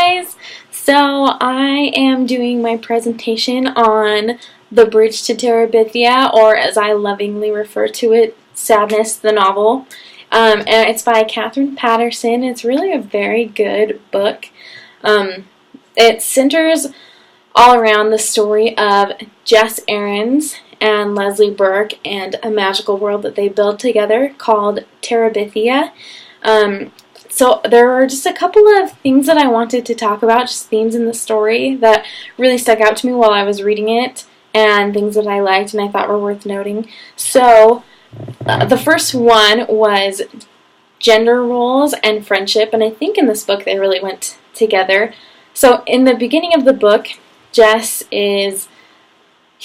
guys! So I am doing my presentation on The Bridge to Terabithia, or as I lovingly refer to it, Sadness, the novel. And it's by Katherine Patterson. It's really a very good book. It centers all around the story of Jess Aarons and Leslie Burke and a magical world that they build together called Terabithia. So there were just a couple of things that I wanted to talk about, just themes in the story that really stuck out to me while I was reading it, and things that I liked and I thought were worth noting. So the first one was gender roles and friendship, and I think in this book they really went together. So in the beginning of the book, he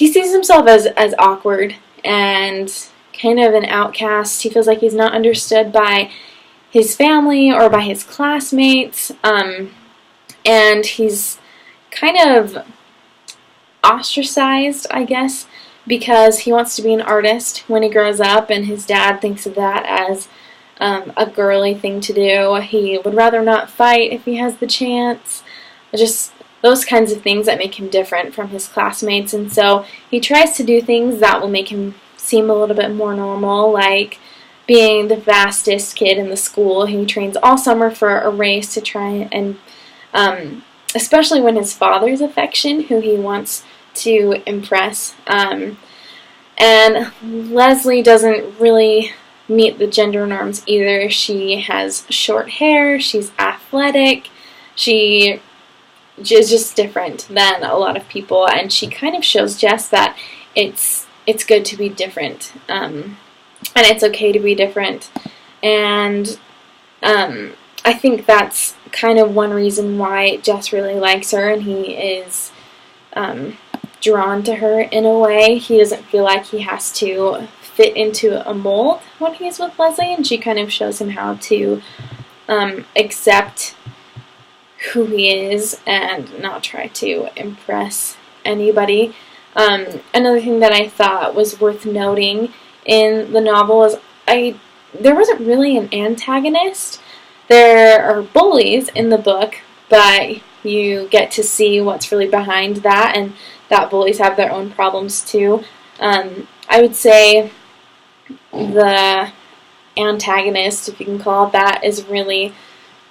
sees himself as awkward and kind of an outcast. He feels like he's not understood by his family or by his classmates, and he's kind of ostracized, I guess, because he wants to be an artist when he grows up, and his dad thinks of that as a girly thing to do. He would rather not fight if he has the chance. Just those kinds of things that make him different from his classmates, and so he tries to do things that will make him seem a little bit more normal, like being the fastest kid in the school. He trains all summer for a race to try and, especially when his father's affection, who he wants to impress. And Leslie doesn't really meet the gender norms either. She has short hair, she's athletic, she is just different than a lot of people, and she kind of shows Jess that it's good to be different. And it's okay to be different, and I think that's kind of one reason why Jess really likes her, and he is drawn to her in a way. He doesn't feel like he has to fit into a mold when he's with Leslie, and she kind of shows him how to accept who he is and not try to impress anybody. Another thing that I thought was worth noting in the novel is there wasn't really an antagonist. There are bullies in the book, but you get to see what's really behind that, and that bullies have their own problems too. I would say the antagonist, if you can call it that, is really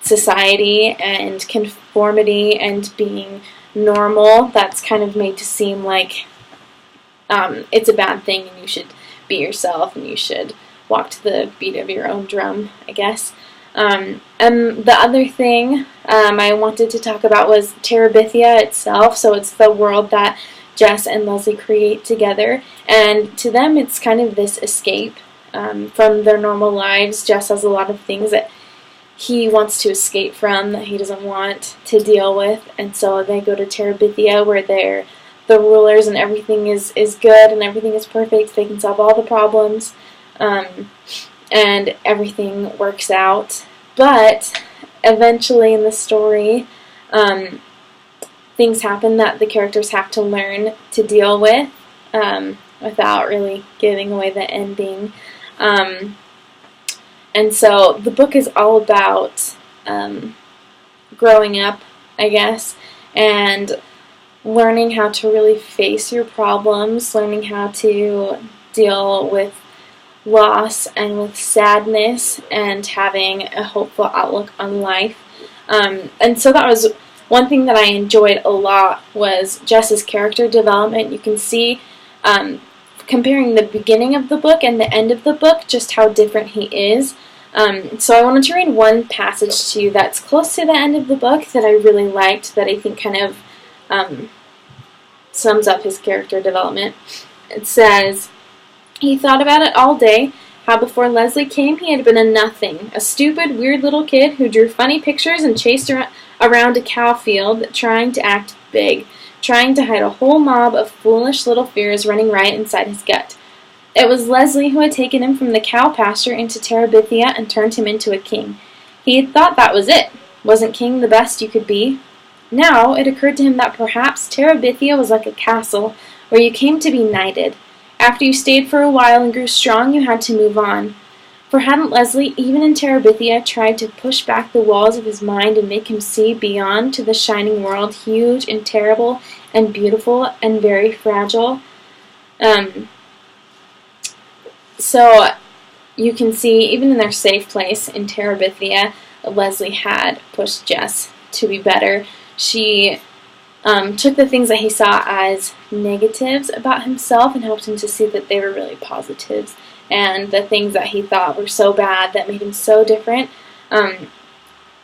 society and conformity and being normal. That's kind of made to seem like it's a bad thing and you should be yourself and you should walk to the beat of your own drum, I guess. And the other thing I wanted to talk about was Terabithia itself. So it's the world that Jess and Leslie create together, and to them it's kind of this escape from their normal lives. Jess has a lot of things that he wants to escape from, that he doesn't want to deal with, and so they go to Terabithia, where they're the rulers and everything is good and everything is perfect. They can solve all the problems, and everything works out. But eventually in the story, things happen that the characters have to learn to deal with, without really giving away the ending. And so the book is all about growing up, I guess, and learning how to really face your problems, learning how to deal with loss and with sadness, and having a hopeful outlook on life. And so that was one thing that I enjoyed a lot, was Jess's character development. You can see, comparing the beginning of the book and the end of the book, just how different he is. So I wanted to read one passage to you that's close to the end of the book that I really liked, that I think kind of sums up his character development. It says, "He thought about it all day, how before Leslie came he had been a nothing, a stupid, weird little kid who drew funny pictures and chased around a cow field, trying to act big, trying to hide a whole mob of foolish little fears running riot inside his gut. It was Leslie who had taken him from the cow pasture into Terabithia and turned him into a king. He had thought that was it. Wasn't king the best you could be? Now it occurred to him that perhaps Terabithia was like a castle where you came to be knighted. After you stayed for a while and grew strong, you had to move on. For hadn't Leslie, even in Terabithia, tried to push back the walls of his mind and make him see beyond to the shining world, huge and terrible and beautiful and very fragile? So you can see, even in their safe place in Terabithia, Leslie had pushed Jess to be better. She took the things that he saw as negatives about himself and helped him to see that they were really positives. And the things that he thought were so bad that made him so different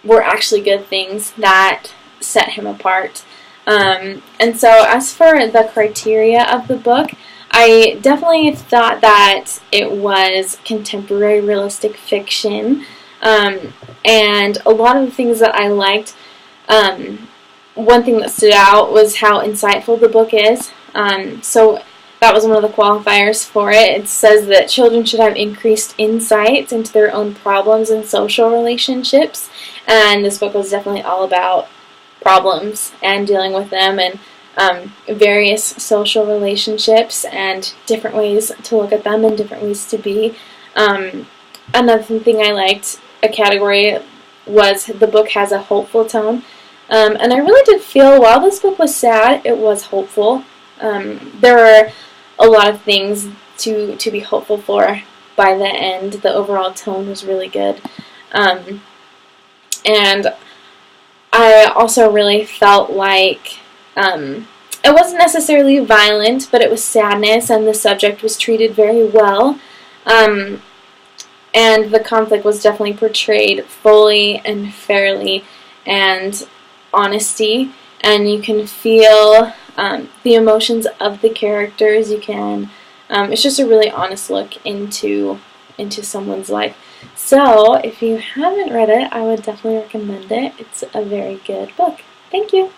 were actually good things that set him apart. And so as for the criteria of the book, I definitely thought that it was contemporary realistic fiction. And a lot of the things that I liked, one thing that stood out was how insightful the book is. So that was one of the qualifiers for it. It says that children should have increased insights into their own problems and social relationships. And this book was definitely all about problems and dealing with them, and various social relationships and different ways to look at them and different ways to be. Another thing I liked, a category, was the book has a hopeful tone. And I really did feel, while this book was sad, it was hopeful. There were a lot of things to be hopeful for by the end. The overall tone was really good. And I also really felt like it wasn't necessarily violent, but it was sadness, and the subject was treated very well. And the conflict was definitely portrayed fully and fairly, and honesty, and you can feel the emotions of the characters. You can, it's just a really honest look into someone's life. So if you haven't read it, I would definitely recommend it. It's a very good book. Thank you.